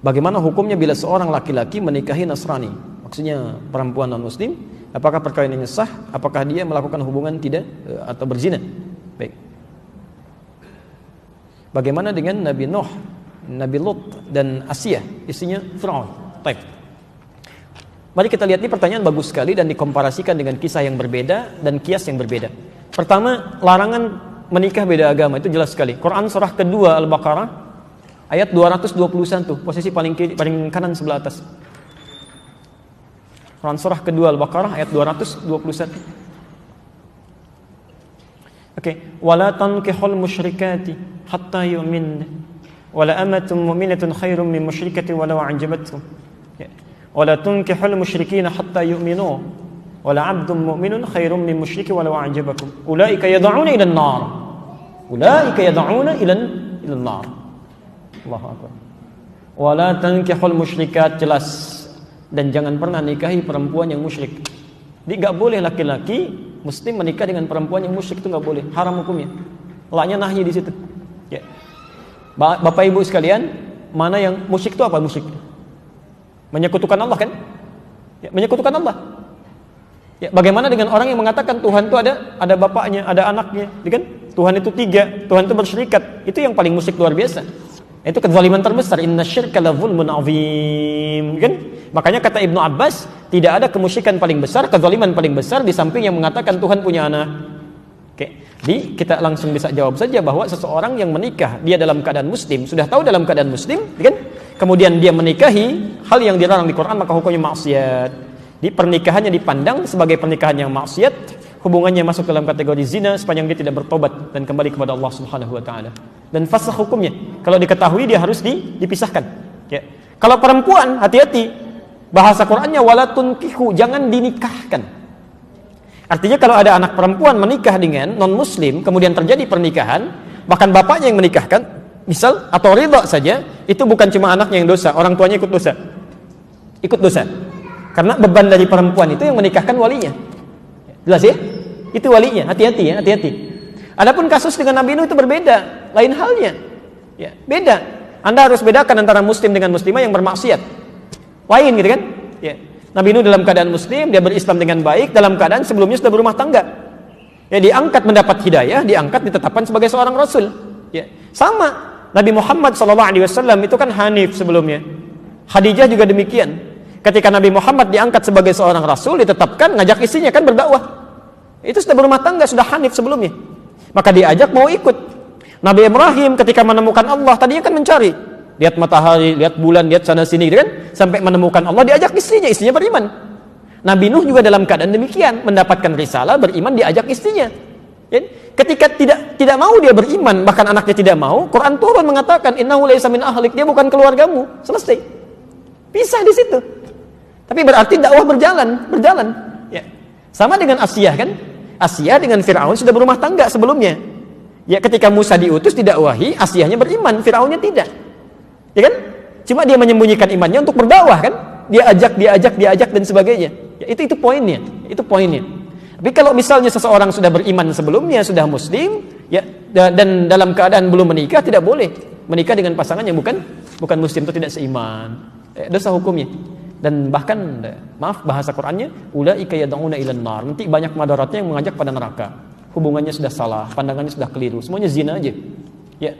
Bagaimana hukumnya bila seorang laki-laki menikahi Nasrani? Maksudnya perempuan non-muslim, apakah perkawinannya sah? Apakah dia melakukan hubungan tidak atau berzina? Baik. Bagaimana dengan Nabi Nuh, Nabi Lut dan Asiyah, istrinya Fir'aun? Baik. Mari kita lihat, ini pertanyaan bagus sekali dan dikomparasikan dengan kisah yang berbeda dan kias yang berbeda. Pertama, larangan menikah beda agama itu jelas sekali. Quran surah kedua Al-Baqarah ayat 221, posisi paling kanan sebelah atas. Quran surah kedua Al-Baqarah ayat 221. Oke, wala tankihul musyrikati hatta yu'min wala amatun mu'minatun khairum min musyrikatin walau a'jabatkum. Wala tunkihul musyrikina hatta yu'minu wala 'abdun mu'minun khairum min musyrikin walau a'jabakum. Ulaika yad'una ila an-nar. Ulaika yad'una ila an-nar. Allahu akbar. Wala tankihul musyrikat, jelas, dan jangan pernah nikahi perempuan yang musyrik. Jadi enggak boleh laki-laki muslim menikah dengan perempuan yang musyrik, itu enggak boleh, haram hukumnya. Laknya nahyi di situ. Ya. Bapak Ibu sekalian, mana yang musyrik itu apa musyrik? Menyekutukan Allah kan? Ya, menyekutukan Allah. Ya, bagaimana dengan orang yang mengatakan Tuhan itu ada bapaknya, ada anaknya, kan? Tuhan itu 3, Tuhan itu bersyirikat. Itu yang paling musyrik luar biasa. Itu kezaliman terbesar. Innasyirka la zulmun azim, kan? Makanya kata Ibnu Abbas, tidak ada kemusyrikan paling besar, kezaliman paling besar di samping yang mengatakan Tuhan punya anak. Oke. Jadi kita langsung bisa jawab saja bahwa seseorang yang menikah dia dalam keadaan muslim, sudah tahu dalam keadaan muslim, kan? Kemudian dia menikahi hal yang dilarang di Quran, maka hukumnya maksiat. Di pernikahannya dipandang sebagai pernikahan yang maksiat, hubungannya masuk dalam kategori zina sepanjang dia tidak bertobat dan kembali kepada Allah Subhanahu wa taala. Dan fasakh hukumnya. Kalau diketahui dia harus dipisahkan. Ya. Kalau perempuan, hati-hati. Bahasa Qur'annya wala tunkihu, jangan dinikahkan. Artinya kalau ada anak perempuan menikah dengan non-muslim, kemudian terjadi pernikahan, bahkan bapaknya yang menikahkan, misal, atau ridha saja, itu bukan cuma anaknya yang dosa, orang tuanya ikut dosa. Ikut dosa. Karena beban dari perempuan itu yang menikahkan walinya. Jelas ya? Itu walinya, hati-hati ya, hati-hati. Adapun kasus dengan Nabi Nuh itu berbeda, lain halnya. Ya, beda. Anda harus bedakan antara muslim dengan muslimah yang bermaksiat. Lain gitu kan? Ya. Nabi Nuh dalam keadaan muslim, dia berislam dengan baik, dalam keadaan sebelumnya sudah berumah tangga. Ya, diangkat mendapat hidayah, diangkat ditetapkan sebagai seorang rasul. Ya. Sama, Nabi Muhammad SAW itu kan hanif sebelumnya. Khadijah juga demikian. Ketika Nabi Muhammad diangkat sebagai seorang rasul, ditetapkan, ngajak istrinya kan berdakwah. Itu sudah berumah tangga, sudah hanif sebelumnya. Maka diajak mau ikut. Nabi Ibrahim ketika menemukan Allah, tadinya kan mencari. Lihat matahari, lihat bulan, lihat sana sini gitu kan, sampai menemukan Allah, diajak istrinya beriman. Nabi Nuh juga dalam keadaan demikian, mendapatkan risalah, beriman, diajak istrinya. Ya? Ketika tidak mau dia beriman, bahkan anaknya tidak mau, Quran turun mengatakan innahu laysa min ahlik, dia bukan keluargamu. Selesai. Pisah di situ. Tapi berarti dakwah berjalan. Ya. Sama dengan Asiyah kan? Asiyah dengan Fir'aun sudah berumah tangga sebelumnya. Ya, ketika Musa diutus didakwahi, Asiyahnya beriman, Fir'aunnya tidak. Ya kan? Cuma dia menyembunyikan imannya untuk berdakwah kan? Dia ajak dan sebagainya. Ya, itu poinnya. Itu poinnya. Tapi kalau misalnya seseorang sudah beriman sebelumnya, sudah muslim, ya, dan dalam keadaan belum menikah, tidak boleh menikah dengan pasangan yang bukan muslim atau tidak seiman. Dosa hukumnya. Dan bahkan, maaf bahasa Qur'annya, ulaika yad'una ilan nar. Nanti banyak madaratnya yang mengajak pada neraka. Hubungannya sudah salah, pandangannya sudah keliru, semuanya zina aja.